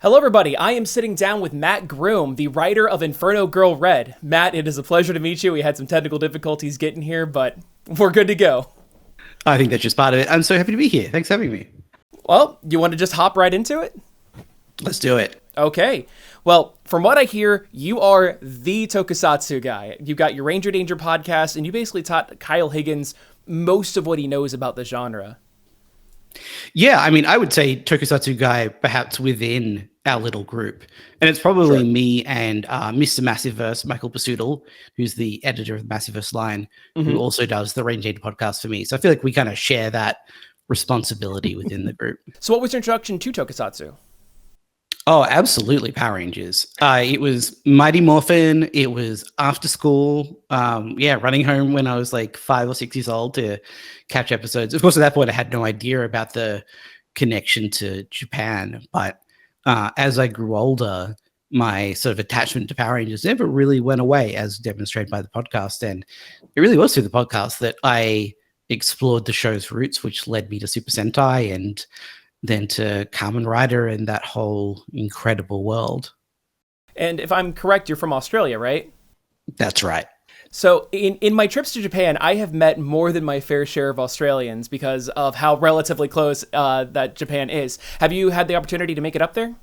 Hello, everybody. I am sitting down with Mat Groom, the writer of Inferno Girl Red. Matt, it is a pleasure to meet you. We had some technical difficulties getting here, but we're good to go. I think that's just part of it. I'm so happy to be here. Thanks for having me. Well, you want to just hop right into it? Let's do it. Okay. Well, from what I hear, you are the tokusatsu guy. You've got your Ranger Danger podcast, and you basically taught Kyle Higgins most of what he knows about the genre. Yeah, I mean, I would say tokusatsu guy perhaps within our little group. And it's probably me and Mr. Massiverse, Michael Pasutil, who's the editor of the Massiverse line, who also does the Ranger Danger podcast for me. So I feel like we kind of share that responsibility within the group. So what was your introduction to tokusatsu? Oh, absolutely. Power Rangers. It was Mighty Morphin. It was after school. Running home when I was like 5 or 6 years old to catch episodes. Of course, at that point, I had no idea about the connection to Japan. But as I grew older, my sort of attachment to Power Rangers never really went away, as demonstrated by the podcast. And it really was through the podcast that I explored the show's roots, which led me to Super Sentai and then to Kamen Rider and that whole incredible world. And if I'm correct, you're from Australia, right? That's right. So in my trips to Japan, I have met more than my fair share of Australians because of how relatively close that Japan is. Have you had the opportunity to make it up there?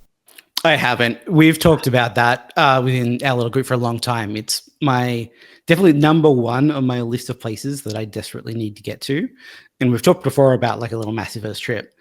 I haven't. We've talked about that within our little group for a long time. It's my definitely number one on my list of places that I desperately need to get to. And we've talked before about like a little Massiverse trip.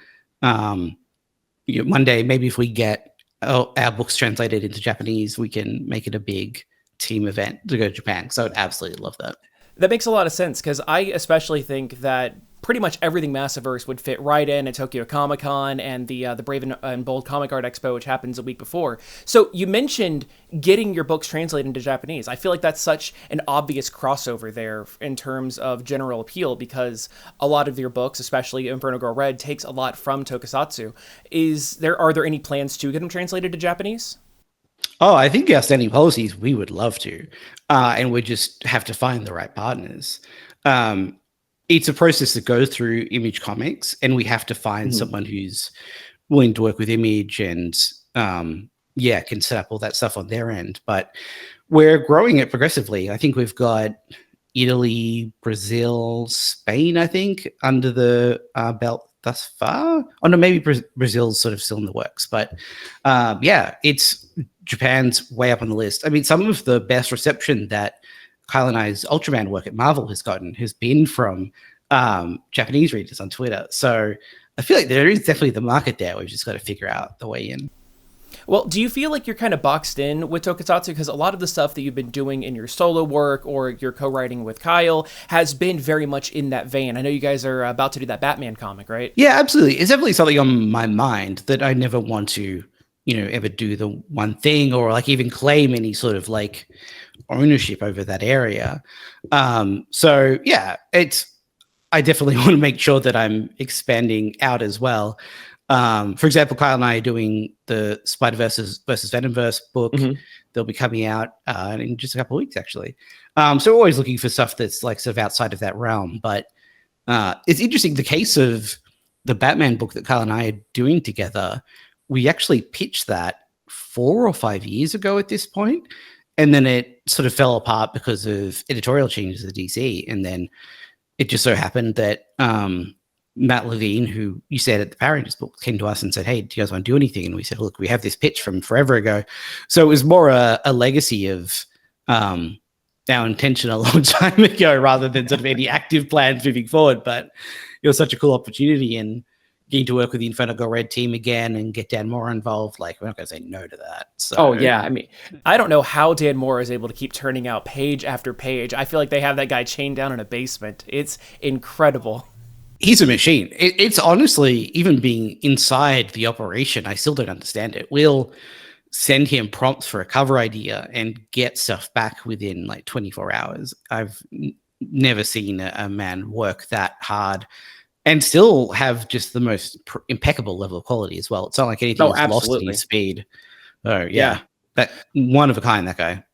One day, maybe if we get our books translated into Japanese, we can make it a big team event to go to Japan. So I would absolutely love that. That makes a lot of sense because I especially think that pretty much everything Massiverse would fit right in at Tokyo Comic Con and the Brave and Bold Comic Art Expo, which happens a week before. So you mentioned getting your books translated into Japanese. I feel like that's such an obvious crossover there in terms of general appeal because a lot of your books, especially Inferno Girl Red, takes a lot from tokusatsu. Are there any plans to get them translated to Japanese? Oh, I think our standing policies, we would love to. And we just have to find the right partners. It's a process that goes through Image Comics, and we have to find someone who's willing to work with Image and, can set up all that stuff on their end. But we're growing it progressively. I think we've got Italy, Brazil, Spain, I think, under the belt thus far. Oh, no, maybe Brazil's sort of still in the works. But it's Japan's way up on the list. I mean, some of the best reception that Kyle and I's Ultraman work at Marvel has gotten has been from Japanese readers on Twitter. So I feel like there is definitely the market there. We've just got to figure out the way in. Well, do you feel like you're kind of boxed in with tokusatsu? Because a lot of the stuff that you've been doing in your solo work or your co-writing with Kyle has been very much in that vein. I know you guys are about to do that Batman comic, right? Yeah, absolutely. It's definitely something on my mind that I never want to, ever do the one thing or like even claim any sort of like ownership over that area. I definitely want to make sure that I'm expanding out as well. For example, Kyle and I are doing the Spider-Verse versus Venomverse book. They'll be coming out in just a couple of weeks, actually. So we're always looking for stuff that's like sort of outside of that realm. But it's interesting. The case of the Batman book that Kyle and I are doing together, we actually pitched that 4 or 5 years ago at this point. And then it sort of fell apart because of editorial changes at DC. And then it just so happened that Matt Levine, who you said at the Power Rangers book, came to us and said, "Hey, do you guys want to do anything?" And we said, "Look, we have this pitch from forever ago." So it was more a legacy of our intention a long time ago rather than sort of any active plans moving forward. But it was such a cool opportunity, and getting to work with the Inferno Girl Red team again and get Dan Moore involved, like, we're not going to say no to that. So. Oh, yeah. I mean, I don't know how Dan Moore is able to keep turning out page after page. I feel like they have that guy chained down in a basement. It's incredible. He's a machine. It's honestly, even being inside the operation, I still don't understand it. We'll send him prompts for a cover idea and get stuff back within like 24 hours. I've never seen a man work that hard and still have just the most impeccable level of quality as well. It's not like anything is lost in his speed. Oh, yeah. That one of a kind, that guy.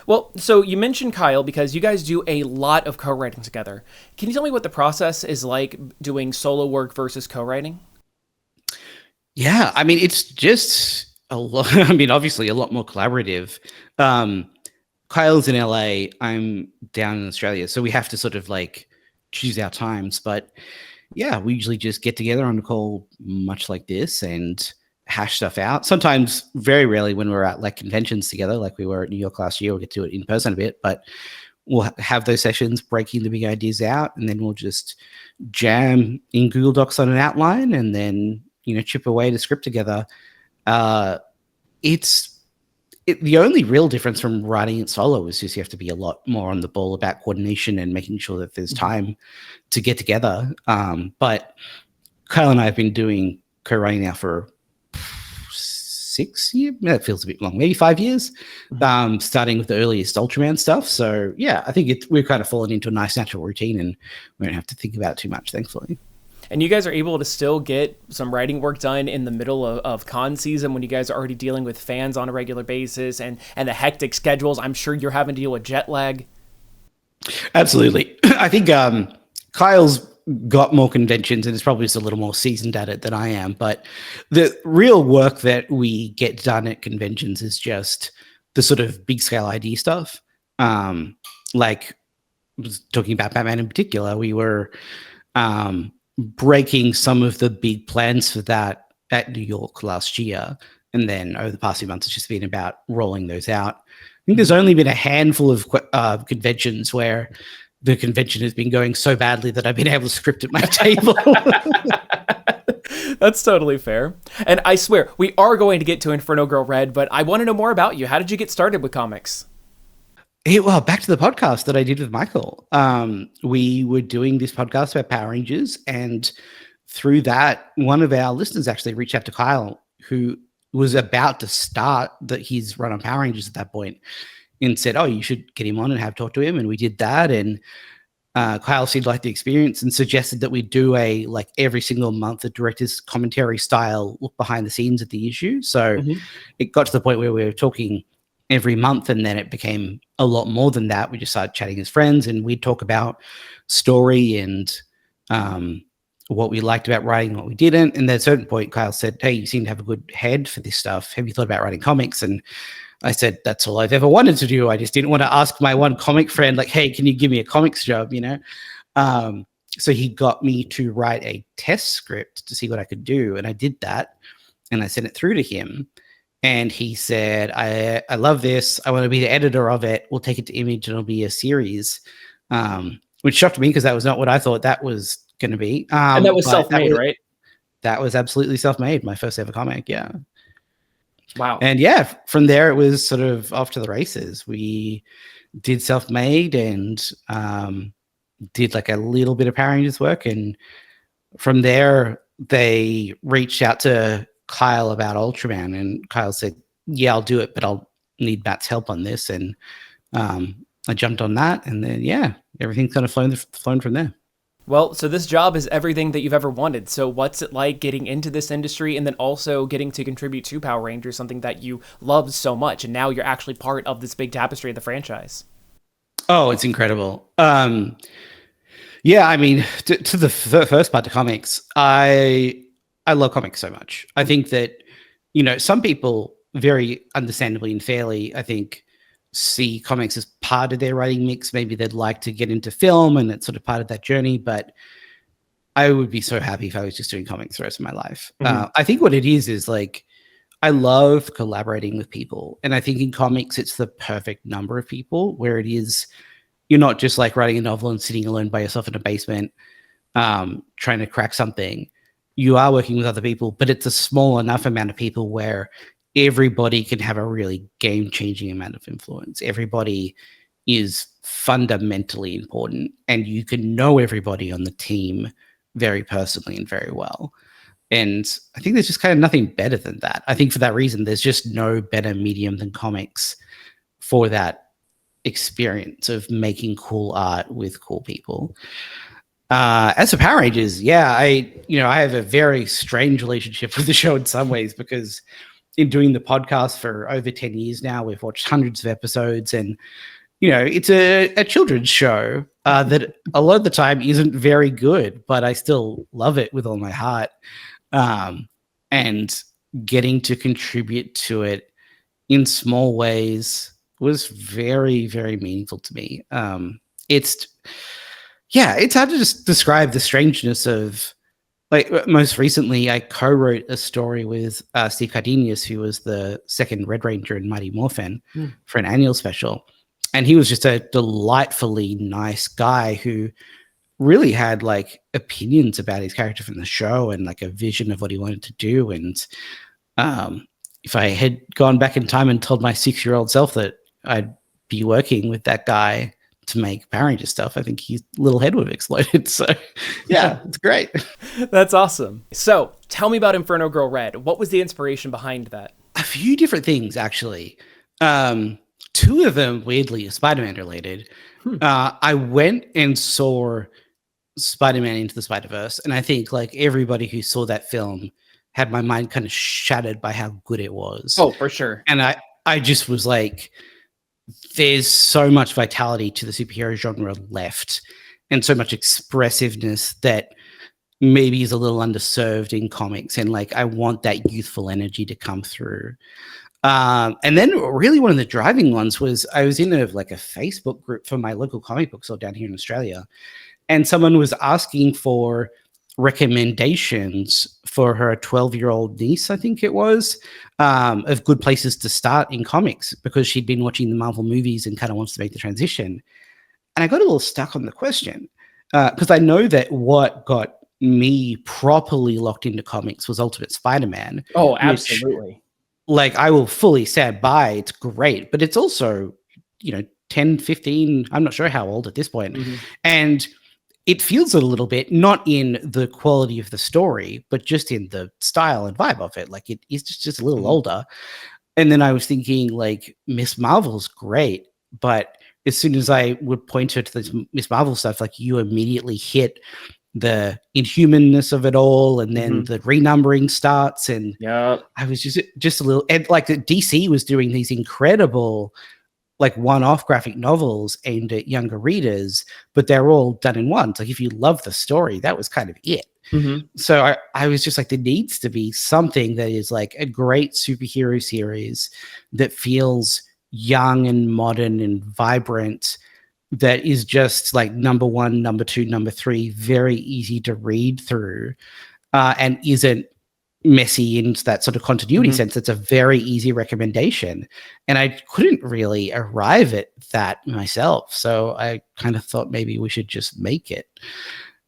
Well, so you mentioned Kyle because you guys do a lot of co-writing together. Can you tell me what the process is like doing solo work versus co-writing? Yeah, I mean, it's just a lot. I mean, obviously, a lot more collaborative. Kyle's in LA. I'm down in Australia, so we have to sort of like choose our times. But yeah, we usually just get together on a call, much like this, and hash stuff out. Sometimes, very rarely, when we're at like conventions together, like we were at New York last year, we'll get to it in person a bit. But we'll have those sessions breaking the big ideas out, and then we'll just jam in Google Docs on an outline, and then chip away the script together. The only real difference from writing it solo is just you have to be a lot more on the ball about coordination and making sure that there's time to get together. But Kyle and I have been doing co-writing now for 6 years. That feels a bit long, maybe 5 years, starting with the earliest Ultraman stuff. So yeah, I think we've kind of fallen into a nice natural routine, and we don't have to think about it too much, thankfully. And you guys are able to still get some writing work done in the middle of con season when you guys are already dealing with fans on a regular basis and the hectic schedules. I'm sure you're having to deal with jet lag. Absolutely. I think Kyle's got more conventions and is probably just a little more seasoned at it than I am. But the real work that we get done at conventions is just the sort of big scale ID stuff. Like I was talking about Batman in particular, we were breaking some of the big plans for that at New York last year. And then over the past few months, it's just been about rolling those out. I think there's only been a handful of conventions where the convention has been going so badly that I've been able to script at my table. That's totally fair. And I swear, we are going to get to Inferno Girl Red, but I want to know more about you. How did you get started with comics? Well, back to the podcast that I did with Michael. We were doing this podcast about Power Rangers, and through that, one of our listeners actually reached out to Kyle, who was about to start his run on Power Rangers at that point, and said, "Oh, you should get him on and have talk to him." And we did that, and Kyle seemed like the experience and suggested that we do every single month a director's commentary style look behind the scenes at the issue. So it got to the point where we were talking every month, and then it became a lot more than that. We just started chatting as friends, and we'd talk about story and what we liked about writing, what we didn't. And at a certain point, Kyle said, "Hey, you seem to have a good head for this stuff. Have you thought about writing comics?" And I said, "That's all I've ever wanted to do. I just didn't want to ask my one comic friend, like, hey, can you give me a comics job, So he got me to write a test script to see what I could do. And I did that. And I sent it through to him. And he said, I love this. I want to be the editor of it. We'll take it to Image and it'll be a series, which shocked me because that was not what I thought that was going to be. And that was self-made, right? That was absolutely self-made. My first ever comic. Yeah. Wow. And yeah, from there, it was sort of off to the races. We did self-made and did like a little bit of Power Rangers work. And from there, they reached out to Kyle about Ultraman, and Kyle said, "Yeah, I'll do it, but I'll need Matt's help on this." And I jumped on that, and then yeah, everything's kind of flown from there. Well, so this job is everything that you've ever wanted. So what's it like getting into this industry and then also getting to contribute to Power Rangers, something that you loved so much, and now you're actually part of this big tapestry of the franchise? Oh, it's incredible. Yeah, I mean, to the first part, to comics, I love comics so much. I think that, some people very understandably and fairly, I think, see comics as part of their writing mix. Maybe they'd like to get into film and it's sort of part of that journey, but I would be so happy if I was just doing comics the rest of my life. I think what it is like, I love collaborating with people. And I think in comics, it's the perfect number of people where it is, you're not just like writing a novel and sitting alone by yourself in a basement, trying to crack something. You are working with other people, but it's a small enough amount of people where everybody can have a really game-changing amount of influence. Everybody is fundamentally important, and you can know everybody on the team very personally and very well. And I think there's just kind of nothing better than that. I think for that reason, there's just no better medium than comics for that experience of making cool art with cool people. As for Power Rangers, yeah, I have a very strange relationship with the show in some ways, because in doing the podcast for over 10 years now, we've watched hundreds of episodes, and it's a children's show that a lot of the time isn't very good, but I still love it with all my heart. And getting to contribute to it in small ways was very, very meaningful to me. It's it's hard to just describe the strangeness of, like, most recently I co-wrote a story with Steve Cardenas, who was the second Red Ranger in Mighty Morphin, for an annual special. And he was just a delightfully nice guy who really had like opinions about his character from the show and like a vision of what he wanted to do. And if I had gone back in time and told my 6-year-old self that I'd be working with that guy to make Power Ranger stuff, I think his little head would have exploded. So yeah, it's great. That's awesome. So tell me about Inferno Girl Red. What was the inspiration behind that? A few different things, actually. Two of them, weirdly, are Spider-Man related. I went and saw Spider-Man Into the Spider-Verse, and I think like everybody who saw that film had my mind kind of shattered by how good it was. Oh, for sure. And I just was like, there's so much vitality to the superhero genre left, and so much expressiveness that maybe is a little underserved in comics. And like, I want that youthful energy to come through. And then really one of the driving ones was I was in a Facebook group for my local comic book store down here in Australia. And someone was asking for recommendations for her 12-year-old niece, I think it was, of good places to start in comics, because she'd been watching the Marvel movies and kind of wants to make the transition. And I got a little stuck on the question, because I know that what got me properly locked into comics was Ultimate Spider-Man. Oh, absolutely. Which, I will fully stand by. It's great, but it's also, 10, 15, I'm not sure how old at this point. And it feels a little bit, not in the quality of the story, but just in the style and vibe of it. Like, it is just a little older. And then I was thinking, like, Miss Marvel's great, but as soon as I would point her to this Miss Marvel stuff, like, you immediately hit the inhumanness of it all, and then the renumbering starts, and I was just a little, and like DC was doing these incredible one-off graphic novels aimed at younger readers, but they're all done in one. Like, if you love the story, that was kind of it. So I was just like, there needs to be something that is like a great superhero series that feels young and modern and vibrant, that is just like number 1, number 2, number 3, very easy to read through, and isn't messy in that sort of continuity sense. It's a very easy recommendation, and I couldn't really arrive at that myself, so I kind of thought maybe we should just make it.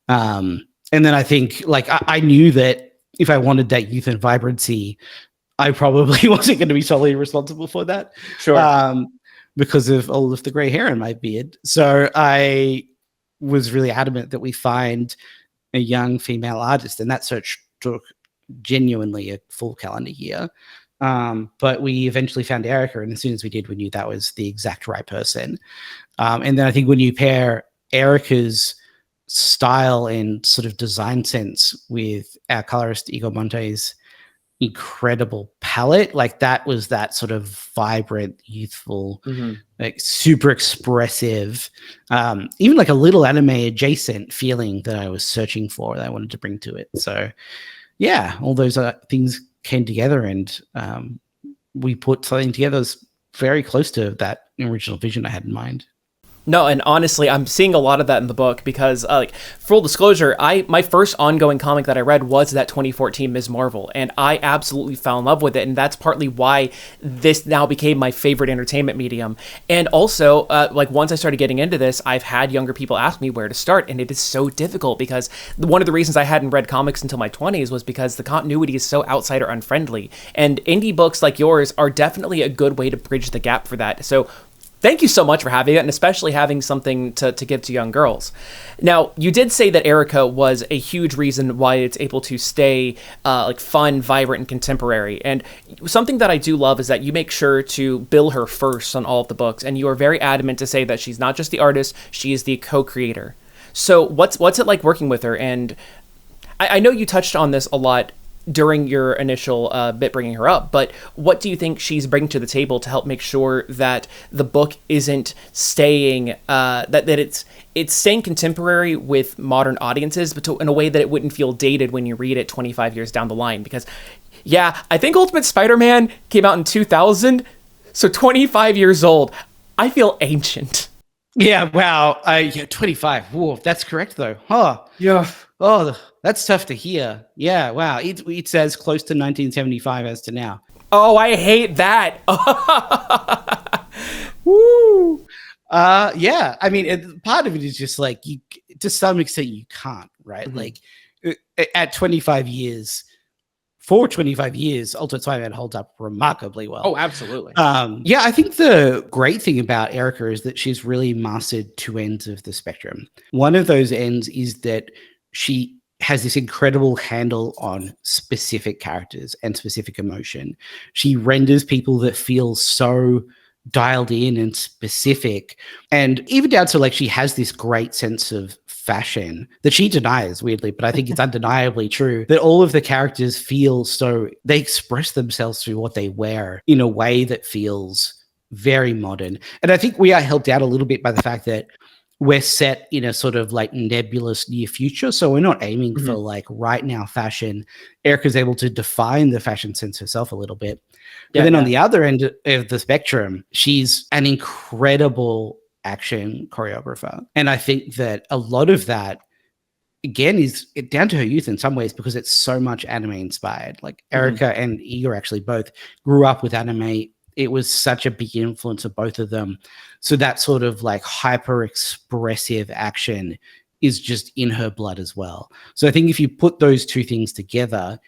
And then I think I knew that if I wanted that youth and vibrancy, I probably wasn't going to be solely responsible for that. Sure. Because of all of the gray hair in my beard. So I was really adamant that we find a young female artist, and that search took genuinely a full calendar year. But we eventually found Erica, and as soon as we did, we knew that was the exact right person. And then I think when you pair Erica's style and sort of design sense with our colorist Igor Monte's incredible palette, like, that was that sort of vibrant, youthful, like super expressive, even like a little anime adjacent feeling that I was searching for, that I wanted to bring to it. So yeah, all those things came together, and we put something together that's very close to that original vision I had in mind. No, and honestly, I'm seeing a lot of that in the book because, full disclosure, my first ongoing comic that I read was that 2014 Ms. Marvel, and I absolutely fell in love with it, and that's partly why this now became my favorite entertainment medium. And also, once I started getting into this, I've had younger people ask me where to start, and it is so difficult because one of the reasons I hadn't read comics until my 20s was because the continuity is so outsider unfriendly, and indie books like yours are definitely a good way to bridge the gap for that. So thank you so much for having it, and especially having something to give to young girls. Now, you did say that Erica was a huge reason why it's able to stay fun, vibrant, and contemporary. And something that I do love is that you make sure to bill her first on all of the books, and you are very adamant to say that she's not just the artist, she is the co-creator. So what's it like working with her? And I know you touched on this a lot during your initial bit bringing her up, but what do you think she's bringing to the table to help make sure that the book isn't staying that it's staying contemporary with modern audiences, but in a way that it wouldn't feel dated when you read it 25 years down the line? Because Yeah, I think Ultimate Spider-Man came out in 2000, so 25 years old. I feel ancient. Yeah, wow. Yeah, 25. Whoa, that's correct though. Huh. Yeah. Oh, that's tough to hear. Yeah, wow. It's as close to 1975 as to now. Oh, I hate that. Woo. Yeah. I mean, part of it is just like you, to some extent, you can't, right? Mhm. Like at 25 years, for 25 years, Ultimate Spider-Man holds up remarkably well. Oh, absolutely. Yeah, I think the great thing about Erica is that she's really mastered two ends of the spectrum. One of those ends is that she has this incredible handle on specific characters and specific emotion. She renders people that feel so dialed in and specific, and even down to like she has this great sense of fashion that she denies weirdly, but I think it's undeniably true that all of the characters feel so, they express themselves through what they wear in a way that feels very modern. And I think we are helped out a little bit by the fact that we're set in a sort of like nebulous near future. So we're not aiming for like right now fashion. Erica's able to define the fashion sense herself a little bit. But then on the other end of the spectrum, she's an incredible action choreographer. And I think that a lot of that, again, is down to her youth in some ways because it's so much anime inspired. Like Erica and Igor actually both grew up with anime. It was such a big influence of both of them. So that sort of like hyper expressive action is just in her blood as well. So I think if you put those two things together,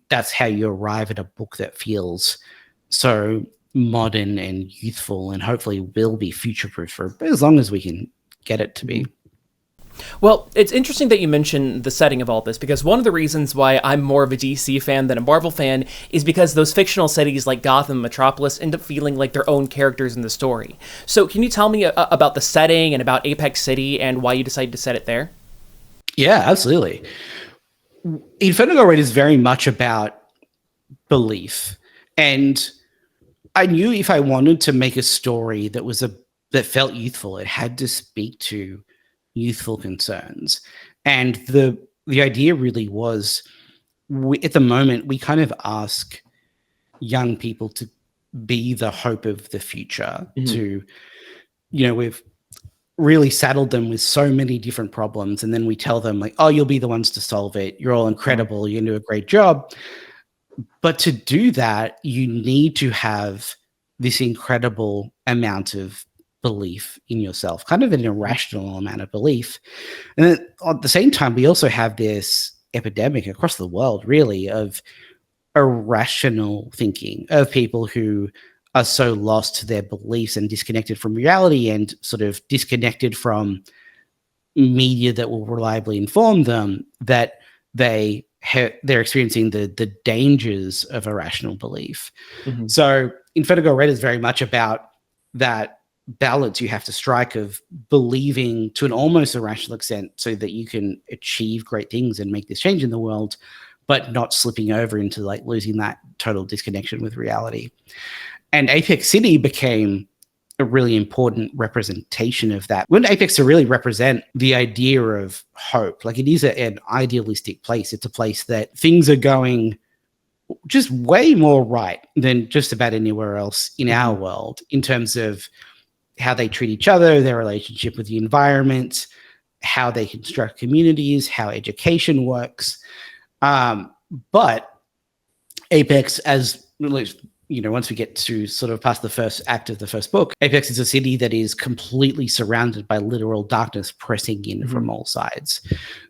that's how you arrive at a book that feels so modern and youthful and hopefully will be future proof for as long as we can get it to be. Well, it's interesting that you mention the setting of all this, because one of the reasons why I'm more of a DC fan than a Marvel fan is because those fictional cities like Gotham and Metropolis end up feeling like their own characters in the story. So can you tell me about the setting and about Apex City and why you decided to set it there? Yeah, absolutely. Inferno Girl Red is very much about belief. And I knew if I wanted to make a story that felt youthful, it had to speak to youthful concerns. And the idea really was, at the moment, we kind of ask young people to be the hope of the future. To, we've really saddled them with so many different problems, and then we tell them like, oh, you'll be the ones to solve it. You're all incredible. You can do a great job. But to do that, you need to have this incredible amount of belief in yourself, kind of an irrational amount of belief. And then at the same time, we also have this epidemic across the world, really, of irrational thinking, of people who are so lost to their beliefs and disconnected from reality and sort of disconnected from media that will reliably inform them, that they're experiencing the dangers of irrational belief. So Inferno Girl Red is very much about that balance you have to strike of believing to an almost irrational extent so that you can achieve great things and make this change in the world, but not slipping over into like losing that total disconnection with reality. And Apex City became a really important representation of that. We want Apex to really represent the idea of hope. Like, it is an idealistic place. It's a place that things are going just way more right than just about anywhere else in our world, in terms of how they treat each other, their relationship with the environment, how they construct communities, how education works. But Apex, as once we get to sort of past the first act of the first book, Apex is a city that is completely surrounded by literal darkness pressing in from all sides.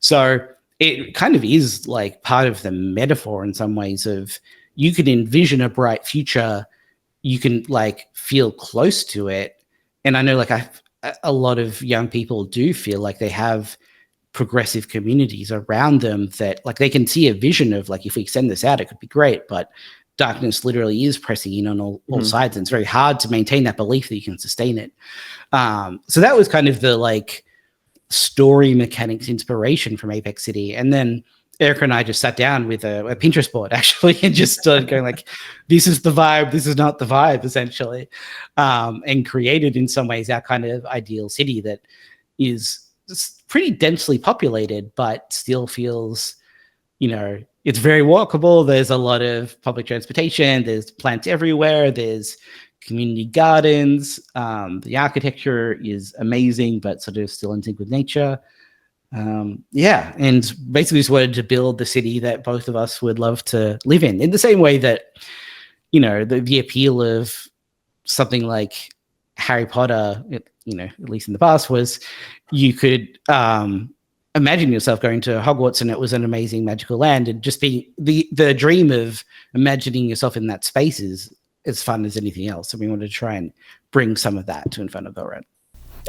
So it kind of is like part of the metaphor in some ways of, you can envision a bright future, you can like feel close to it. And I know like a lot of young people do feel like they have progressive communities around them that like they can see a vision of like, if we extend this out, it could be great, but darkness literally is pressing in on all sides, and it's very hard to maintain that belief that you can sustain it. So that was kind of the like story mechanics inspiration from Apex City. And then Erica and I just sat down with a Pinterest board actually and just started going like, this is the vibe, this is not the vibe, essentially, and created in some ways our kind of ideal city that is pretty densely populated, but still feels, it's very walkable. There's a lot of public transportation. There's plants everywhere. There's community gardens. The architecture is amazing, but sort of still in sync with nature. Yeah, and basically just wanted to build the city that both of us would love to live in the same way that, you know, the appeal of something like Harry Potter, you know, at least in the past, was you could imagine yourself going to Hogwarts and it was an amazing magical land, and just the dream of imagining yourself in that space is as fun as anything else. So we wanted to try and bring some of that to Inferno Girl Red.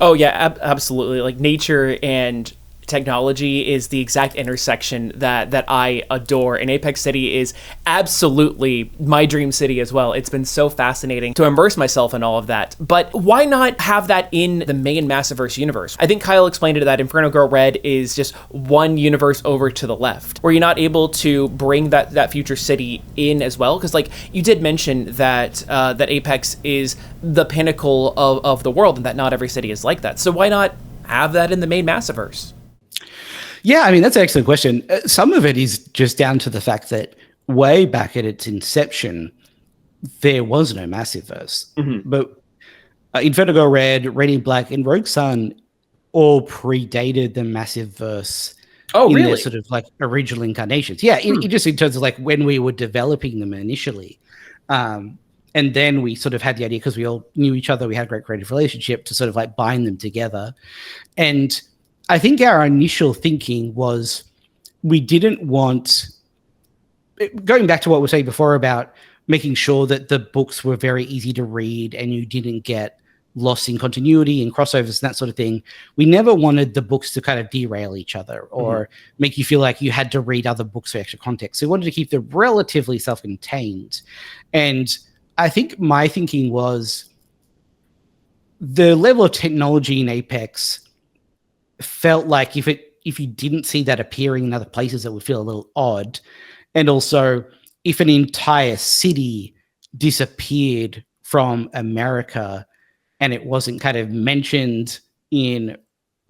Oh yeah, absolutely. Like nature and technology is the exact intersection that I adore, and Apex City is absolutely my dream city as well. It's been so fascinating to immerse myself in all of that. But why not have that in the main Massiverse universe? I think Kyle explained it, that Inferno Girl Red is just one universe over to the left. Were you not able to bring that future city in as well? Because like you did mention that that Apex is the pinnacle of the world, and that not every city is like that. So why not have that in the main Massiverse? Yeah, I mean, that's an excellent question. Some of it is just down to the fact that way back at its inception, there was no Massiverse. Mm-hmm. But Inferno Girl Red, Radiant Black, and Rogue Sun all predated the Massiverse. Oh, really? Their sort of like original incarnations. Yeah, it just in terms of like when we were developing them initially. And then we sort of had the idea, because we all knew each other, we had a great creative relationship, to sort of like bind them together. And I think our initial thinking was we didn't want, going back to what we were saying before about making sure that the books were very easy to read and you didn't get lost in continuity and crossovers and that sort of thing. We never wanted the books to kind of derail each other or make you feel like you had to read other books for extra context. So we wanted to keep them relatively self-contained. And I think my thinking was the level of technology in Apex felt like if you didn't see that appearing in other places, it would feel a little odd. And also, if an entire city disappeared from America and it wasn't kind of mentioned in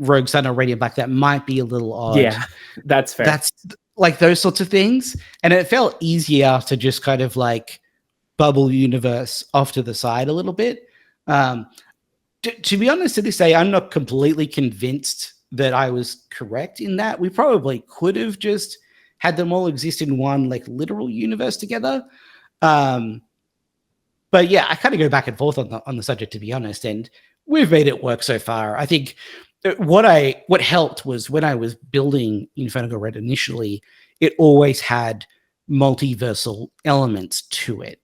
Rogue Sun or Radiant Black, that might be a little odd. Yeah, that's fair. That's like those sorts of things. And it felt easier to just kind of like bubble universe off to the side a little bit. To be honest, to this day, I'm not completely convinced that I was correct in that. We probably could have just had them all exist in one like literal universe together. But yeah, I kind of go back and forth on the subject, to be honest, and we've made it work so far. I think what helped was when I was building Inferno Girl Red initially, it always had multiversal elements to it.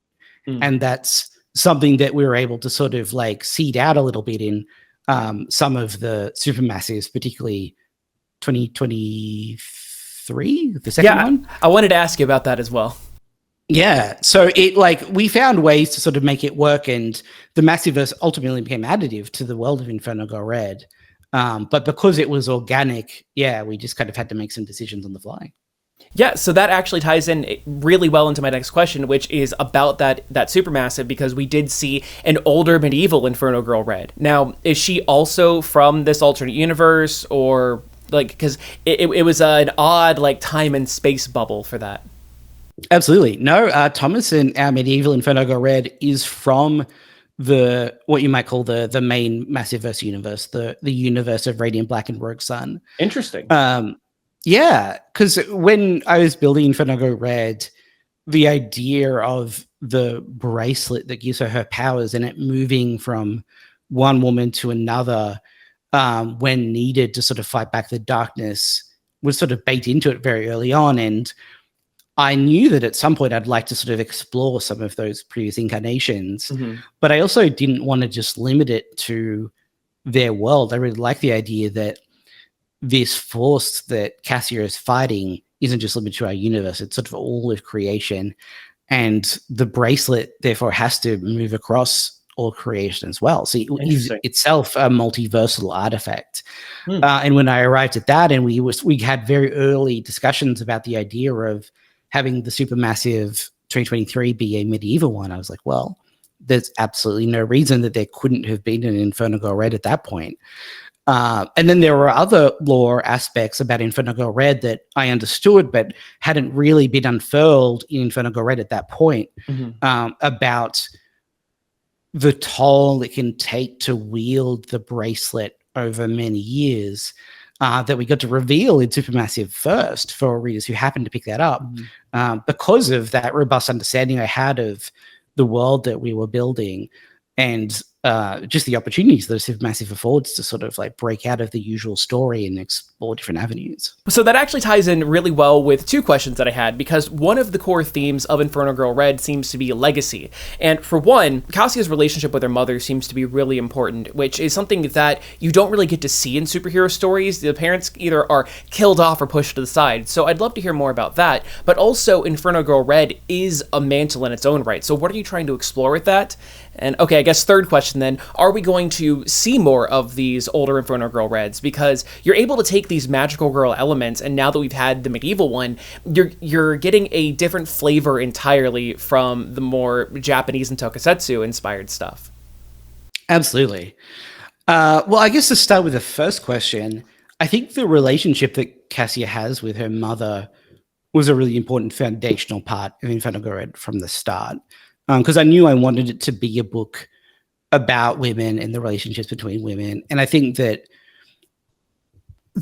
And that's something that we were able to sort of like seed out a little bit in some of the supermassives, particularly 2023, the second one. I wanted to ask you about that as well. Yeah, so it like we found ways to sort of make it work, and the Massiverse ultimately became additive to the world of Inferno Girl Red. But because it was organic, yeah, we just kind of had to make some decisions on the fly. Yeah, so that actually ties in really well into my next question, which is about that supermassive, because we did see an older medieval Inferno Girl Red. Now, is she also from this alternate universe, or like, because it was an odd like time and space bubble for that? Absolutely. No, Thomas and our medieval Inferno Girl Red is from what you might call the main Massiverse universe, the universe of Radiant Black and Rogue Sun. Interesting. Yeah, because when I was building Inferno Girl Red, the idea of the bracelet that gives her powers and it moving from one woman to another when needed to sort of fight back the darkness was sort of baked into it very early on. And I knew that at some point I'd like to sort of explore some of those previous incarnations, but I also didn't want to just limit it to their world. I really like the idea that this force that Cassia is fighting isn't just limited to our universe. It's sort of all of creation. And the bracelet, therefore, has to move across all creation as well. So it is itself a multiversal artifact. And when I arrived at that, and we had very early discussions about the idea of having the supermassive 2023 be a medieval one, I was like, well, there's absolutely no reason that there couldn't have been an Inferno Girl Red at that point. And then there were other lore aspects about Inferno Girl Red that I understood, but hadn't really been unfurled in Inferno Girl Red at that point, about the toll it can take to wield the bracelet over many years, that we got to reveal in Supermassive first for readers who happened to pick that up, because of that robust understanding I had of the world that we were building, and just the opportunities that Supermassive affords to sort of like break out of the usual story and explore different avenues. So that actually ties in really well with two questions that I had, because one of the core themes of Inferno Girl Red seems to be legacy. And for one, Cassia's relationship with her mother seems to be really important, which is something that you don't really get to see in superhero stories. The parents either are killed off or pushed to the side. So I'd love to hear more about that. But also, Inferno Girl Red is a mantle in its own right. So what are you trying to explore with that? And okay, I guess third question then, are we going to see more of these older Inferno Girl Reds? Because you're able to take these magical girl elements, and now that we've had the medieval one, you're getting a different flavor entirely from the more Japanese and tokusatsu inspired stuff. Absolutely. Well, I guess to start with the first question, I think the relationship that Cassia has with her mother was a really important foundational part of Inferno Girl Red from the start. Because I knew I wanted it to be a book about women and the relationships between women. And I think that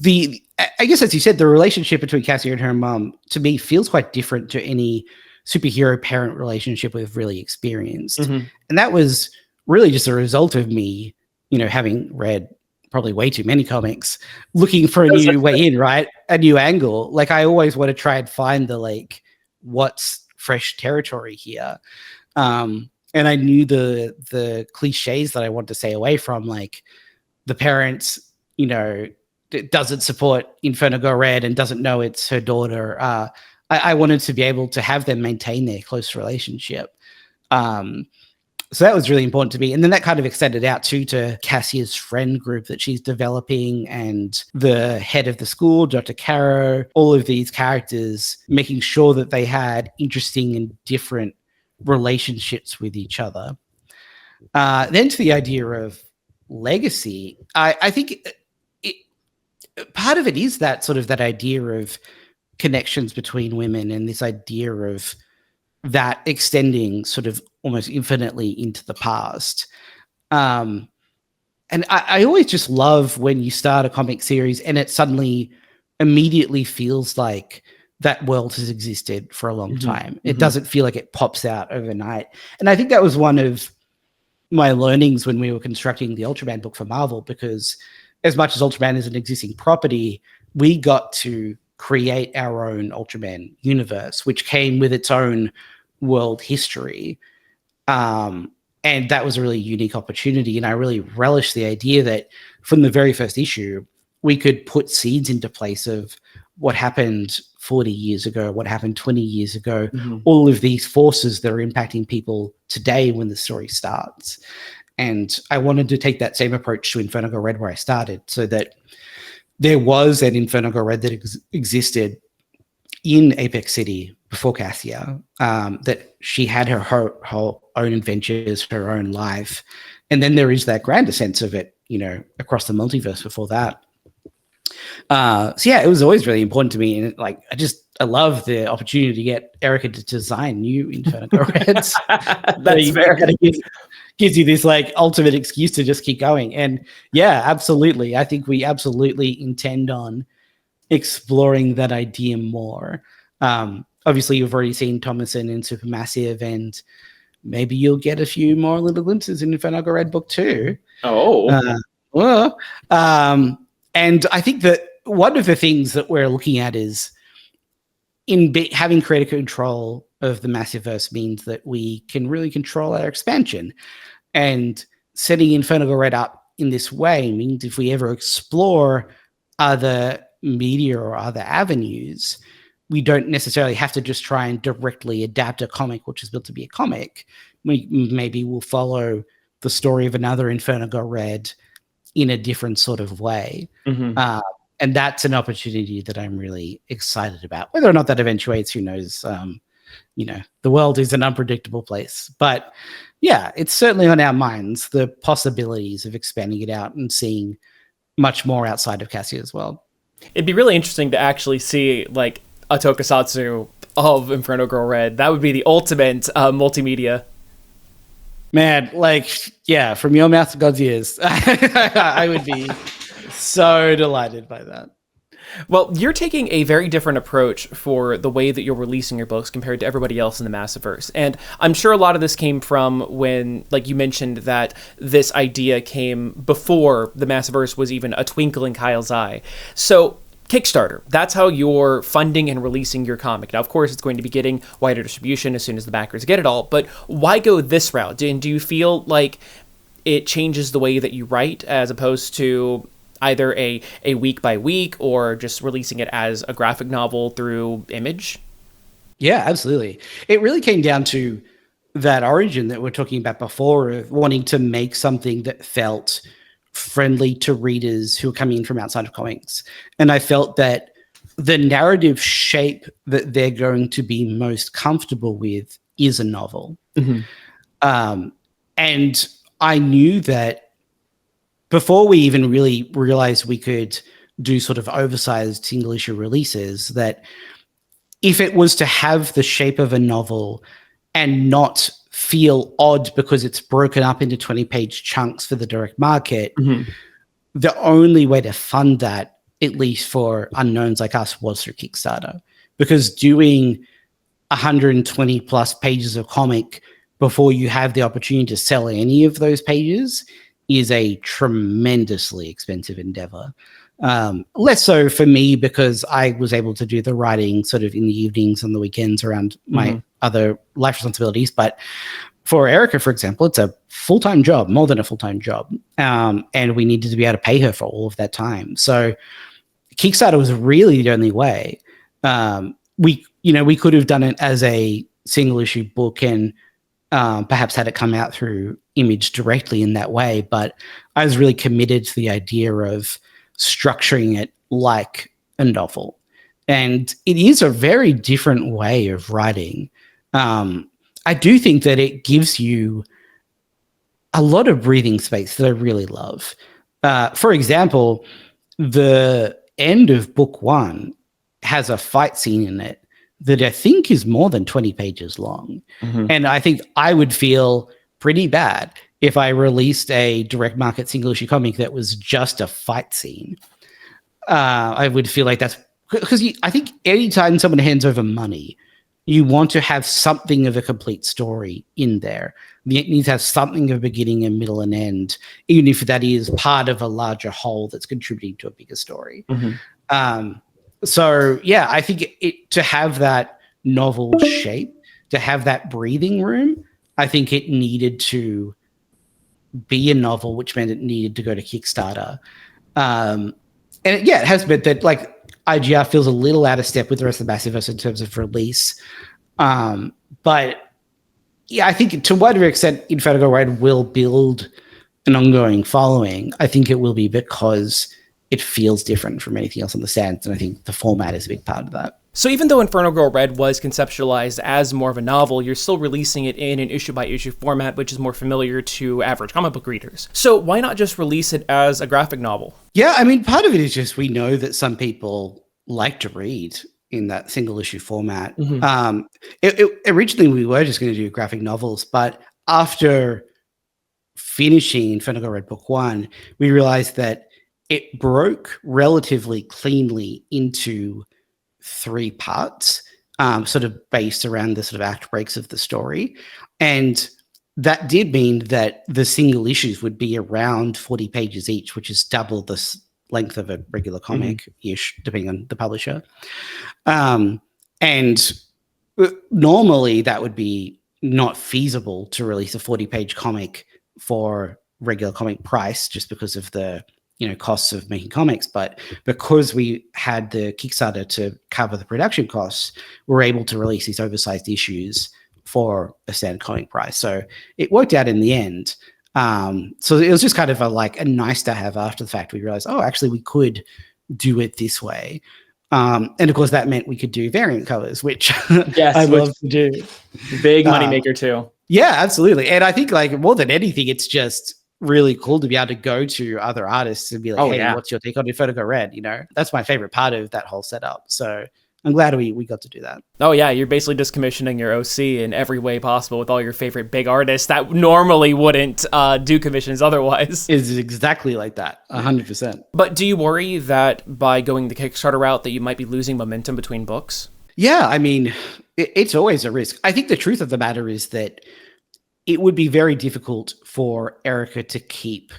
I guess as you said, the relationship between Cassia and her mom, to me, feels quite different to any superhero parent relationship we've really experienced. And that was really just a result of me, having read probably way too many comics, looking for a new way in, right? A new angle. Like, I always want to try and find the, what's fresh territory here. And I knew the cliches that I want to stay away from, like the parents, doesn't support Inferno Girl Red and doesn't know it's her daughter. I wanted to be able to have them maintain their close relationship. So that was really important to me. And then that kind of extended out too to Cassia's friend group that she's developing, and the head of the school, Dr. Caro, all of these characters, making sure that they had interesting and different relationships with each other. Then to the idea of legacy, I think part of it is that sort of that idea of connections between women, and this idea of that extending sort of almost infinitely into the past. And I always just love when you start a comic series and it suddenly immediately feels like that world has existed for a long time. It doesn't feel like it pops out overnight. And I think that was one of my learnings when we were constructing the Ultraman book for Marvel, because as much as Ultraman is an existing property, we got to create our own Ultraman universe, which came with its own world history. And that was a really unique opportunity. And I really relished the idea that from the very first issue, we could put seeds into place of what happened 40 years ago, what happened 20 years ago, all of these forces that are impacting people today when the story starts. And I wanted to take that same approach to Inferno Girl Red where I started, so that there was an Inferno Girl Red that existed in Apex City before Cassia, that she had her own adventures, her own life. And then there is that grander sense of it, across the multiverse before that. So yeah, it was always really important to me. And I love the opportunity to get Erica to design new Inferno Girl Reds. That's fair. Gives you this ultimate excuse to just keep going. And yeah, absolutely. I think we absolutely intend on exploring that idea more. Obviously, you've already seen Thomason in Supermassive, and maybe you'll get a few more little glimpses in Inferno Girl Red book 2. And I think that one of the things that we're looking at is having creative control of the Massiveverse means that we can really control our expansion. And setting Inferno Girl Red up in this way means if we ever explore other media or other avenues, we don't necessarily have to just try and directly adapt a comic which is built to be a comic. Maybe we'll follow the story of another Inferno Girl Red in a different sort of way. And that's an opportunity that I'm really excited about. Whether or not that eventuates, who knows? The world is an unpredictable place. But yeah, it's certainly on our minds, the possibilities of expanding it out and seeing, much more outside of Cassia as well. It'd be really interesting to actually see like a tokusatsu of Inferno Girl Red. That would be the ultimate multimedia. Man, like, yeah, from your mouth to God's ears. I would be so delighted by that. Well, you're taking a very different approach for the way that you're releasing your books compared to everybody else in the Massiverse. And I'm sure a lot of this came from when, like you mentioned, that this idea came before the Massiverse was even a twinkle in Kyle's eye. So Kickstarter, that's how you're funding and releasing your comic. Now, of course, it's going to be getting wider distribution as soon as the backers get it all, but why go this route? And do you feel like it changes the way that you write as opposed to either a week by week or just releasing it as a graphic novel through Image? Yeah, absolutely. It really came down to that origin that we're talking about before of wanting to make something that felt friendly to readers who are coming in from outside of comics. And I felt that the narrative shape that they're going to be most comfortable with is a novel. And I knew that before we even really realized we could do sort of oversized single issue releases, that if it was to have the shape of a novel and not feel odd because it's broken up into 20-page chunks for the direct market, the only way to fund that, at least for unknowns like us, was through Kickstarter. Because doing 120 plus pages of comic before you have the opportunity to sell any of those pages is a tremendously expensive endeavor. Less so for me because I was able to do the writing sort of in the evenings and the weekends around my other life responsibilities. But for Erica, for example, it's a full-time job, more than a full-time job. And we needed to be able to pay her for all of that time. So Kickstarter was really the only way. We could have done it as a single issue book and perhaps had it come out through Image directly in that way, but I was really committed to the idea of structuring it like a novel. And it is a very different way of writing. I do think that it gives you a lot of breathing space that I really love. For example, the end of book 1 has a fight scene in it that I think is more than 20 pages long. And I think I would feel pretty bad if I released a direct market single issue comic that was just a fight scene. I would feel like that's because I think anytime someone hands over money, you want to have something of a complete story in there. It needs to have something of a beginning and middle and end, even if that is part of a larger whole that's contributing to a bigger story. So yeah, I think to have that novel shape, to have that breathing room, I think it needed to be a novel, which meant it needed to go to Kickstarter. And it has meant that like IGR feels a little out of step with the rest of the Massiverse in terms of release. But yeah, I think to whatever extent Inferno Girl Red will build an ongoing following, I think it will be because it feels different from anything else on the stands. And I think the format is a big part of that. So even though Inferno Girl Red was conceptualized as more of a novel, you're still releasing it in an issue-by-issue format, which is more familiar to average comic book readers. So why not just release it as a graphic novel? Yeah, I mean, part of it is just we know that some people like to read in that single-issue format. Originally, we were just going to do graphic novels, but after finishing Inferno Girl Red Book 1, we realized that it broke relatively cleanly into 3 parts, sort of based around the sort of act breaks of the story. And that did mean that the single issues would be around 40 pages each, which is double the length of a regular comic-ish, depending on the publisher. And normally that would be not feasible to release a 40-page comic for regular comic price just because of the costs of making comics. But because we had the Kickstarter to cover the production costs, we're able to release these oversized issues for a standard comic price. So it worked out in the end. So it was just kind of a nice to have after the fact. We realized, actually we could do it this way. And of course that meant we could do variant covers, which I love to do. Big moneymaker too. Yeah, absolutely. And I think more than anything, it's just really cool to be able to go to other artists and be like, Oh, hey, yeah. what's your take on Inferno Girl Red? You know, that's my favorite part of that whole setup. So I'm glad we got to do that. Oh, yeah. You're basically just commissioning your OC in every way possible with all your favorite big artists that normally wouldn't do commissions otherwise. It's exactly like that, 100%. But do you worry that by going the Kickstarter route that you might be losing momentum between books? Yeah, I mean, it's always a risk. I think the truth of the matter is that it would be very difficult for Erica to keep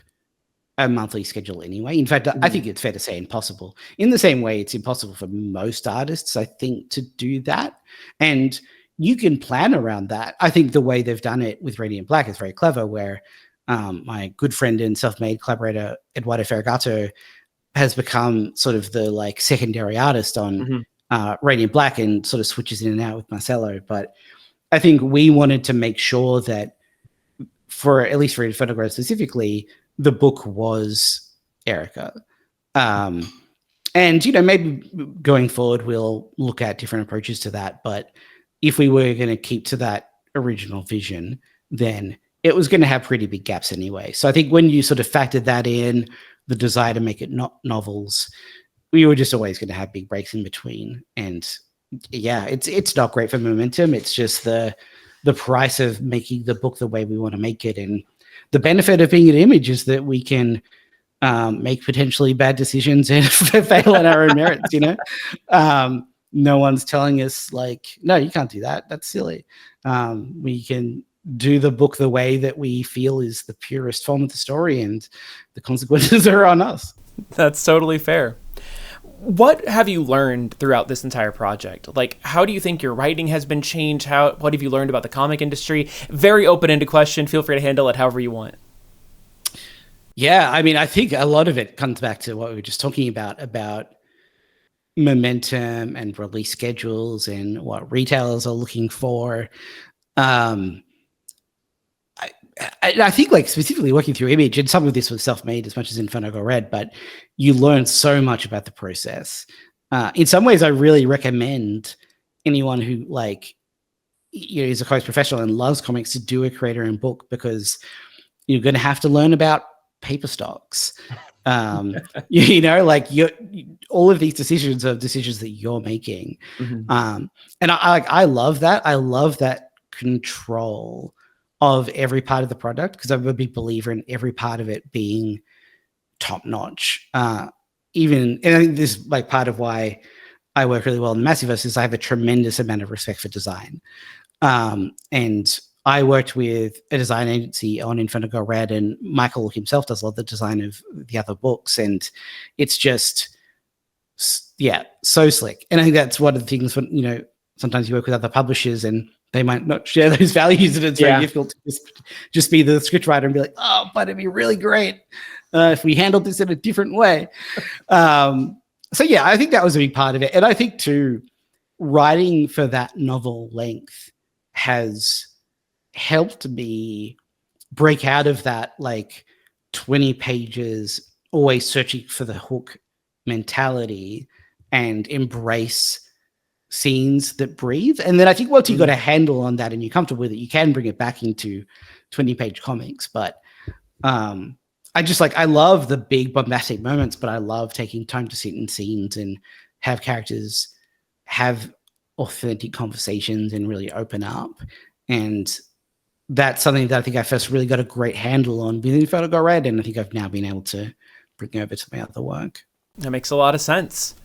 a monthly schedule anyway. In fact, I think it's fair to say impossible. In the same way, it's impossible for most artists, I think, to do that. And you can plan around that. I think the way they've done it with Radiant Black is very clever, where my good friend and self-made collaborator, Eduardo Ferragato, has become sort of the like secondary artist on Radiant Black and sort of switches in and out with Marcelo. But I think we wanted to make sure that for at least for Inferno Girl specifically, the book was Erica. And, you know, maybe going forward, we'll look at different approaches to that. But if we were going to keep to that original vision, then it was going to have pretty big gaps anyway. So I think when you sort of factored that in, the desire to make it not novels, we were just always going to have big breaks in between. And yeah, it's not great for momentum. It's just the price of making the book the way we want to make it. And the benefit of being an Image is that we can make potentially bad decisions and fail on our own merits, you know? No one's telling us like, no, you can't do that. That's silly. We can do the book the way that we feel is the purest form of the story, and the consequences are on us. That's totally fair. What have you learned throughout this entire project? Like, how do you think your writing has been changed? What have you learned about the comic industry? Very open-ended question. Feel free to handle it however you want. Yeah, I mean, I think a lot of it comes back to what we were just talking about momentum and release schedules and what retailers are looking for. I think, like, specifically working through Image, and some of this was self-made as much as Inferno Girl Red, but you learn so much about the process. In some ways, I really recommend anyone who, like, you know, is a comics professional and loves comics to do a creator-owned book, because you're going to have to learn about paper stocks. You know, like, all of these decisions are decisions that you're making. And I love that. I love that control of every part of the product, because I'm a big believer in every part of it being top notch. And I think this is like part of why I work really well in Massiverse is I have a tremendous amount of respect for design. And I worked with a design agency on Inferno Girl Red, and Michael himself does a lot of the design of the other books, and it's just, yeah, so slick. And I think that's one of the things when, you know, sometimes you work with other publishers and they might not share those values, and it's very difficult to just be the scriptwriter and be like, oh, but it'd be really great if we handled this in a different way. So yeah, I think that was a big part of it. And I think too, writing for that novel length has helped me break out of that, like, 20 pages, always searching for the hook mentality, and embrace scenes that breathe. And then I think once you got a handle on that and you're comfortable with it, you can bring it back into 20-page comics. But I love the big bombastic moments, but I love taking time to sit in scenes and have characters have authentic conversations and really open up. And that's something that I think I first really got a great handle on with Inferno Girl Red, and I think I've now been able to bring over to my other work. That makes a lot of sense.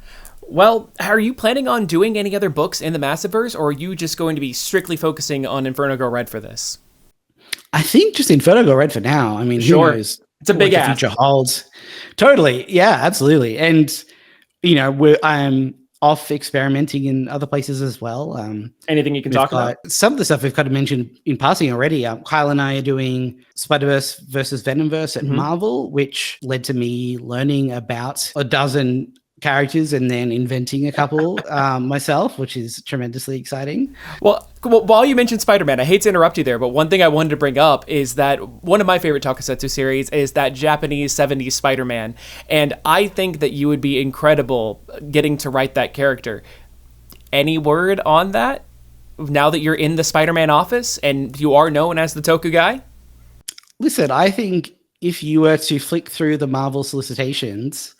Well, are you planning on doing any other books in the Massiverse, or are you just going to be strictly focusing on Inferno Girl Red for this? I think just Inferno Girl Red for now. I mean, sure. Who knows? It's a big ask. The future holds. Totally. Yeah, absolutely. And, you know, I'm off experimenting in other places as well. Anything you can talk about? Some of the stuff we've kind of mentioned in passing already. Kyle and I are doing Spider-Verse versus Venomverse at Marvel, which led to me learning about a dozen characters and then inventing a couple myself, which is tremendously exciting. Well, while you mentioned Spider-Man, I hate to interrupt you there, but one thing I wanted to bring up is that one of my favorite tokusatsu series is that Japanese 70s Spider-Man, and I think that you would be incredible getting to write that character. Any word on that, now that you're in the Spider-Man office and you are known as the Toku guy? Listen, I think if you were to flick through the Marvel solicitations,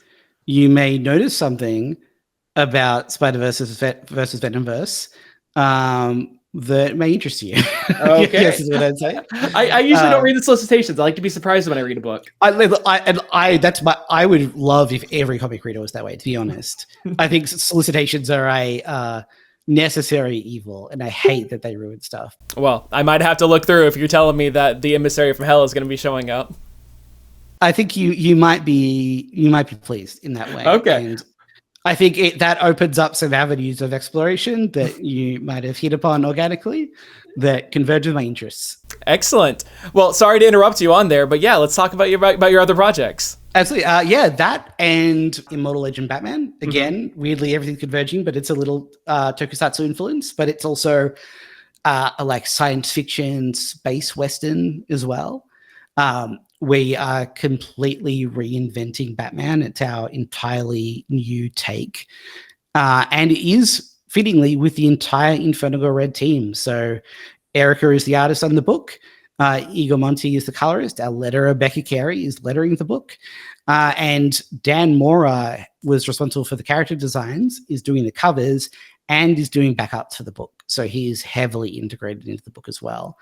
you may notice something about Spider-Verse versus Venomverse that may interest you. Okay. Yes, is what I'd say. I usually don't read the solicitations. I like to be surprised when I read a book. I would love if every comic reader was that way, to be honest. I think solicitations are a necessary evil, and I hate that they ruin stuff. Well, I might have to look through if you're telling me that the emissary from hell is going to be showing up. I think you might be pleased in that way. Okay. And I think that opens up some avenues of exploration that you might have hit upon organically that converge with my interests. Excellent. Well, sorry to interrupt you on there, but yeah, let's talk about your other projects. Absolutely. That and Immortal Legend Batman. Again, weirdly, everything's converging, but it's a little tokusatsu influence, but it's also a like science fiction space western as well. We are completely reinventing Batman. It's our entirely new take. And it is fittingly with the entire Inferno Girl Red team. So Erica is the artist on the book. Igor Monti is the colorist. Our letterer, Becca Carey, is lettering the book. And Dan Mora was responsible for the character designs, is doing the covers, and is doing backups for the book. So he is heavily integrated into the book as well.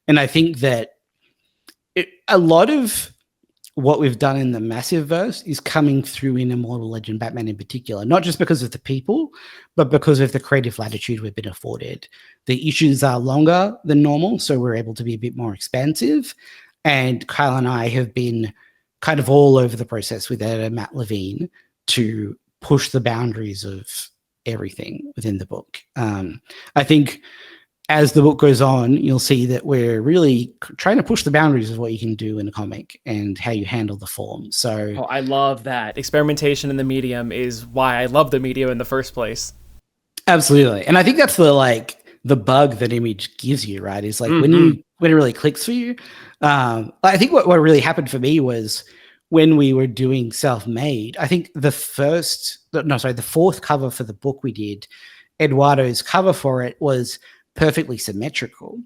And I think that a lot of what we've done in the Massive Verse is coming through in Immortal Legend Batman in particular, not just because of the people, but because of the creative latitude we've been afforded. The issues are longer than normal, so we're able to be a bit more expansive. And Kyle and I have been kind of all over the process with editor Matt Levine to push the boundaries of everything within the book. I think as the book goes on, you'll see that we're really trying to push the boundaries of what you can do in a comic and how you handle the form. So I love that. Experimentation in the medium is why I love the medium in the first place. Absolutely. And I think that's the bug that Image gives you, right? Is like when it really clicks for you. I think what really happened for me was when we were doing Self-Made, I think the fourth cover for the book we did, Eduardo's cover for it was perfectly symmetrical.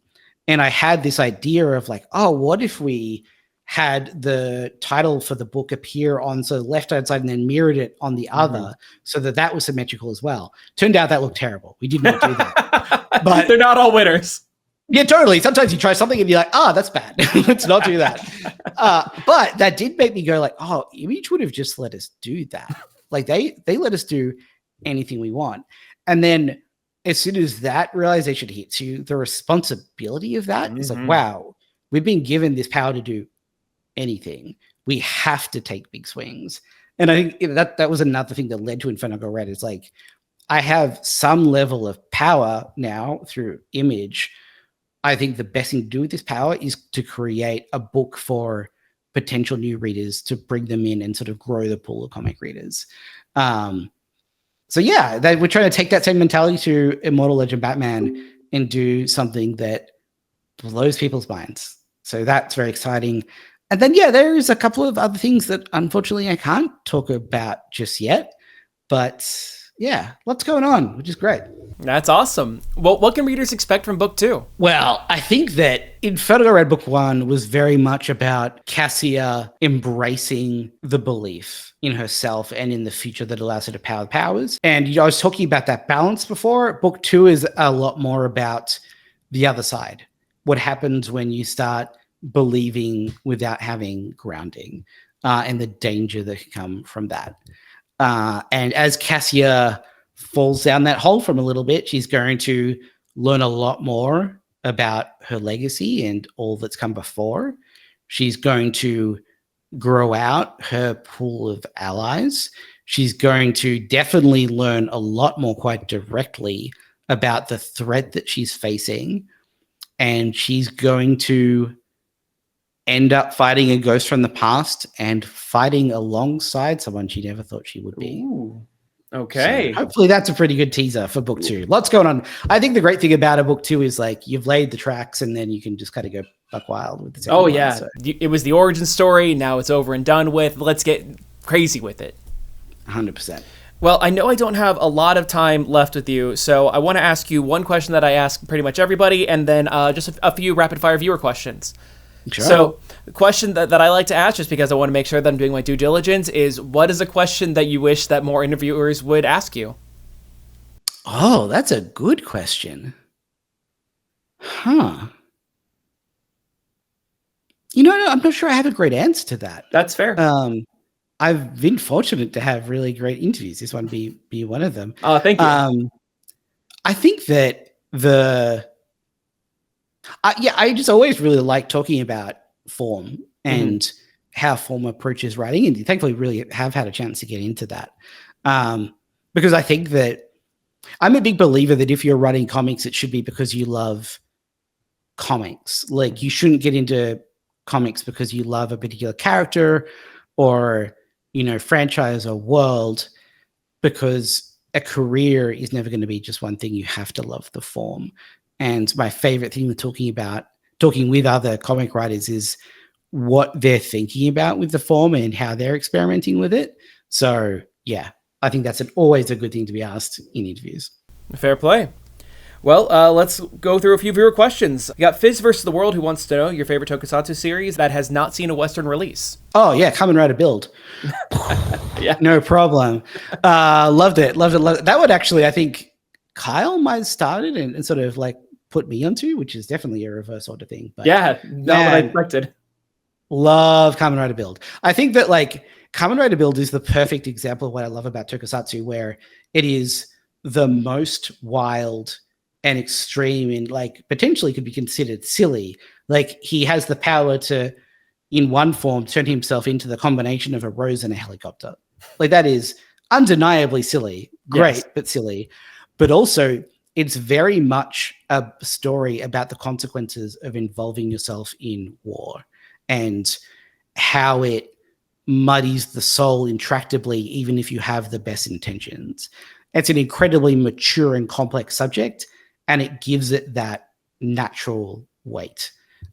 And I had this idea of like, oh, what if we had the title for the book appear on the left-hand side and then mirrored it on the other so that was symmetrical as well. Turned out that looked terrible. We did not do that. But they're not all winners. Yeah, totally. Sometimes you try something and you're like, that's bad. Let's not do that. But that did make me go like, oh, Image would have just let us do that. Like they let us do anything we want. And then as soon as that realization hits you, the responsibility of that is like, wow, we've been given this power to do anything. We have to take big swings. And I think that was another thing that led to Inferno Girl Red is like, I have some level of power now through Image. I think the best thing to do with this power is to create a book for potential new readers to bring them in and sort of grow the pool of comic readers. So yeah, we're trying to take that same mentality to Immortal Legend Batman and do something that blows people's minds. So that's very exciting. And then, yeah, there is a couple of other things that unfortunately I can't talk about just yet. But yeah, lots going on, which is great. That's awesome. Well, what can readers expect from book 2? Well, I think that Inferno Girl Red book 1 was very much about Cassia embracing the belief in herself and in the future that allows her to power the powers. And I was talking about that balance before. Book 2 is a lot more about the other side. What happens when you start believing without having grounding, and the danger that can come from that. And as Cassia falls down that hole from a little bit, she's going to learn a lot more about her legacy and all that's come before. She's going to grow out her pool of allies. She's going to definitely learn a lot more quite directly about the threat that she's facing. And she's going to end up fighting a ghost from the past and fighting alongside someone she never thought she would be. Ooh. Okay. So hopefully that's a pretty good teaser for book 2. Lots going on. I think the great thing about a book 2 is like you've laid the tracks and then you can just kind of go buck wild with the second one. Yeah. So. It was the origin story. Now it's over and done with. Let's get crazy with it. 100%. Well, I know I don't have a lot of time left with you, so I want to ask you one question that I ask pretty much everybody, and then just a few rapid-fire viewer questions. Sure. So The question that I like to ask, just because I want to make sure that I'm doing my due diligence, is what is a question that you wish that more interviewers would ask you? Oh, that's a good question. Huh. I'm not sure I have a great answer to that. That's fair. I've been fortunate to have really great interviews. This one be one of them. Oh, thank you. I think that I just always really like talking about form and how form approaches writing, and thankfully really have had a chance to get into that. Because I think that I'm a big believer that if you're writing comics, it should be because you love comics. Like, you shouldn't get into comics because you love a particular character or, franchise or world, because a career is never going to be just one thing. You have to love the form. And my favorite thing with talking with other comic writers is what they're thinking about with the form and how they're experimenting with it. So yeah, I think that's always a good thing to be asked in interviews. Fair play. Well, let's go through a few viewer questions. We got Fizz versus the World, who wants to know your favorite tokusatsu series that has not seen a Western release. Oh yeah, Kamen Rider Build. Yeah, no problem. Loved it. That would actually, I think Kyle might have started and sort of like put me onto, which is definitely a reverse order thing. But yeah, not what I expected. Love Kamen Rider Build. I think that like Kamen Rider Build is the perfect example of what I love about tokusatsu, where it is the most wild and extreme and like potentially could be considered silly. Like, he has the power to, in one form, turn himself into the combination of a rose and a helicopter. Like, that is undeniably silly. Great, yes, but silly. But also, it's very much a story about the consequences of involving yourself in war and how it muddies the soul intractably, even if you have the best intentions. It's an incredibly mature and complex subject, and it gives it that natural weight.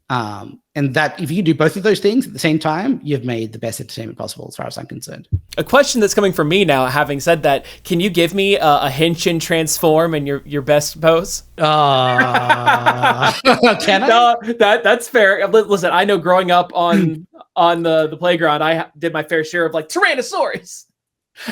And that if you do both of those things at the same time, you've made the best entertainment possible, as far as I'm concerned. A question that's coming from me now, having said that, can you give me a Henshin transform and your best pose? Can I? No, that's fair. Listen, I know growing up on the playground, I did my fair share of like Tyrannosaurus.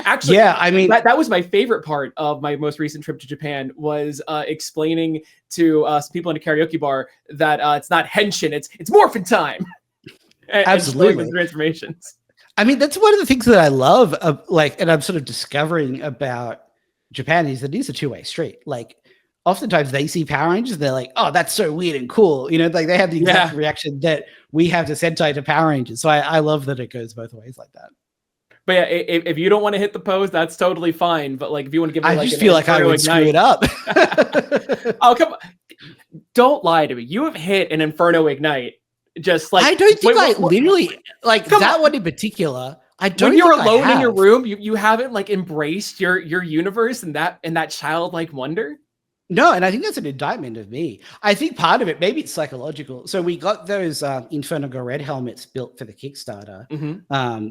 Actually, yeah, I mean, that was my favorite part of my most recent trip to Japan, was explaining to some people in a karaoke bar that it's not henshin, it's morphin time. Absolutely, and transformations. I mean, that's one of the things that I love, and I'm sort of discovering about Japan, is that it is a two-way street. Like, oftentimes they see Power Rangers, they're like, "Oh, that's so weird and cool," like they have the exact reaction that we have to Sentai to Power Rangers. So I love that it goes both ways like that. But yeah, if you don't want to hit the pose, that's totally fine. But like, if you want to give me, I just feel like I would screw it up. Oh, come on! Don't lie to me. You have hit an Inferno Ignite. Just like, I don't think literally like that one in particular. I don't. When you're alone in your room, you haven't like embraced your universe and that childlike wonder. No, and I think that's an indictment of me. I think part of it, maybe it's psychological. So we got those Inferno Girl Red helmets built for the Kickstarter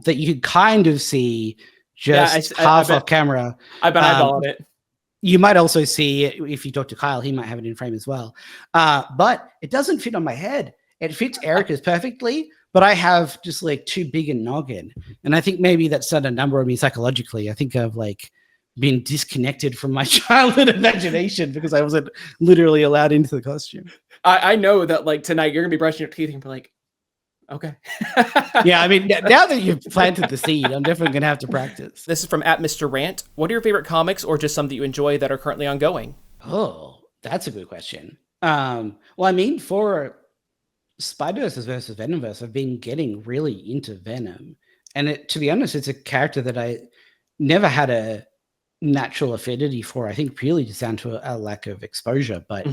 that you could kind of see just half off camera. I bet I bought it. You might also see it if you talk to Kyle. He might have it in frame as well. But it doesn't fit on my head. It fits Erica's perfectly, but I have just like too big a noggin. And I think maybe that's done a number on me psychologically. I think I've like been disconnected from my childhood imagination because I wasn't literally allowed into the costume. I know that like tonight you're gonna be brushing your teeth and be like, okay. Yeah, I mean, now that you've planted the seed, I'm definitely gonna have to practice. This is from @Mr. Rant. What are your favorite comics or just some that you enjoy that are currently ongoing? Oh, that's a good question. Well, I mean, for Spider-Verse versus Venomverse, I've been getting really into Venom. And to be honest, it's a character that I never had a natural affinity for. I think purely just down to a lack of exposure. But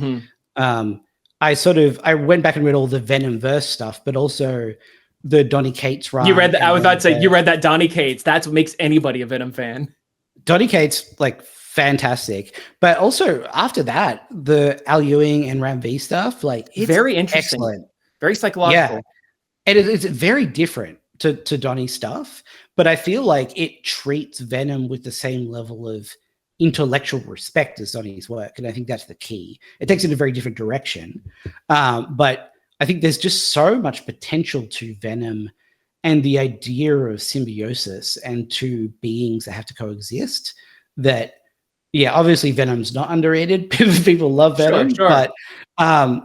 I went back and read all the Venomverse stuff, but also the Donny Cates run. You read that? I was about to say you read that Donny Cates. That's what makes anybody a Venom fan. Donny Cates, like, fantastic. But also after that, the Al Ewing and Ram V stuff, like, it's very interesting, excellent, very psychological. Yeah. And it's very different to Donnie's stuff, but I feel like it treats Venom with the same level of intellectual respect as Donnie's work, and I think that's the key. It takes it in a very different direction, but I think there's just so much potential to Venom and the idea of symbiosis and two beings that have to coexist that, yeah, obviously Venom's not underrated. People love Venom, Sure. but I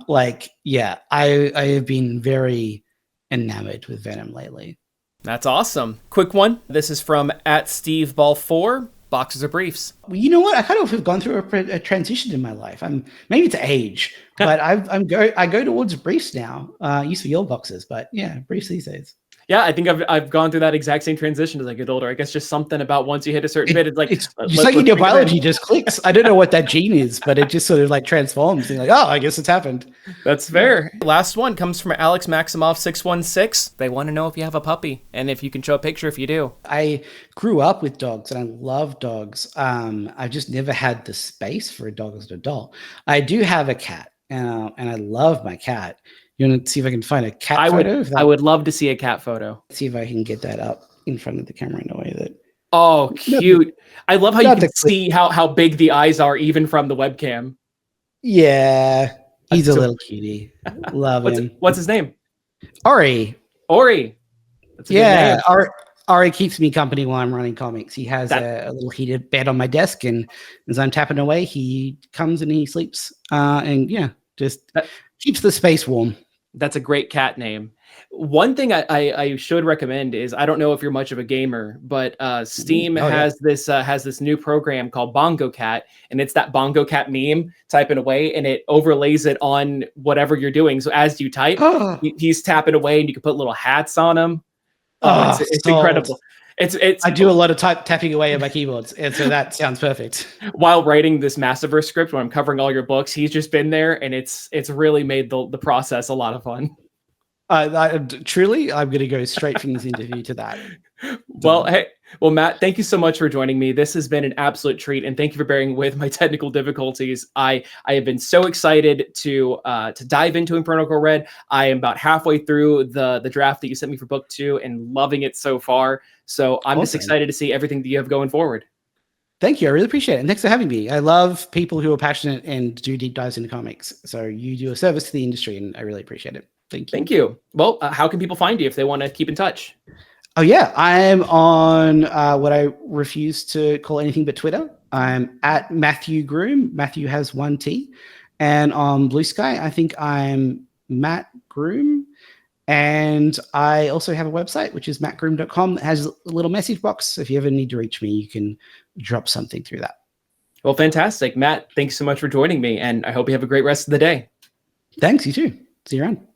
have been very enamored with Venom lately. That's awesome. Quick one. This is from @SteveBall4. Boxers or briefs? Well, you know what? I kind of have gone through a transition in my life. Maybe it's age, but I go towards briefs now. Used to be all boxers, but yeah, briefs these days. Yeah, I think I've gone through that exact same transition as I get older. I guess just something about once you hit a certain bit, it's like in your biology just clicks. I don't know what that gene is, but it just sort of like transforms. And you're like, oh, I guess it's happened. That's fair. Yeah. Last one comes from Alex Maximoff 616. They want to know if you have a puppy and if you can show a picture if you do. I grew up with dogs and I love dogs. I've just never had the space for a dog as an adult. I do have a cat, and I love my cat. You want to see if I can find a cat photo? I would love to see a cat photo. See if I can get that up in front of the camera in a way that... Oh, cute. I love how you can see how big the eyes are even from the webcam. Yeah. He's a little cutie. Love him. What's his name? Ori. That's a good name. Ori keeps me company while I'm running comics. He has a little heated bed on my desk, and as I'm tapping away, he comes and he sleeps. And yeah, just keeps the space warm. That's a great cat name. One thing I should recommend is, I don't know if you're much of a gamer, but Steam has this new program called Bongo Cat, and it's that Bongo Cat meme typing away, and it overlays it on whatever you're doing. So as you type, he's tapping away, and you can put little hats on him. It's incredible. I do a lot of tapping away at my keyboards, and so that sounds perfect. While writing this Massiverse script, when I'm covering all your books, he's just been there, and it's really made the process a lot of fun. Truly, I'm going to go straight from this interview to that. Well, Matt, thank you so much for joining me. This has been an absolute treat, and thank you for bearing with my technical difficulties. I have been so excited to dive into Inferno Girl Red. I am about halfway through the draft that you sent me for book 2 and loving it so far. So I'm just excited to see everything that you have going forward. Thank you. I really appreciate it. And thanks for having me. I love people who are passionate and do deep dives into comics. So you do a service to the industry, and I really appreciate it. Thank you. Thank you. Well, how can people find you if they want to keep in touch? Oh, yeah. I'm on what I refuse to call anything but Twitter. I'm at Matthew Groom. Matthew has 1 T. And on Blue Sky, I think I'm Mat Groom. And I also have a website, which is mattgroom.com, that has a little message box. So if you ever need to reach me, you can drop something through that. Well, fantastic. Matt, thanks so much for joining me, and I hope you have a great rest of the day. Thanks. You too. See you around.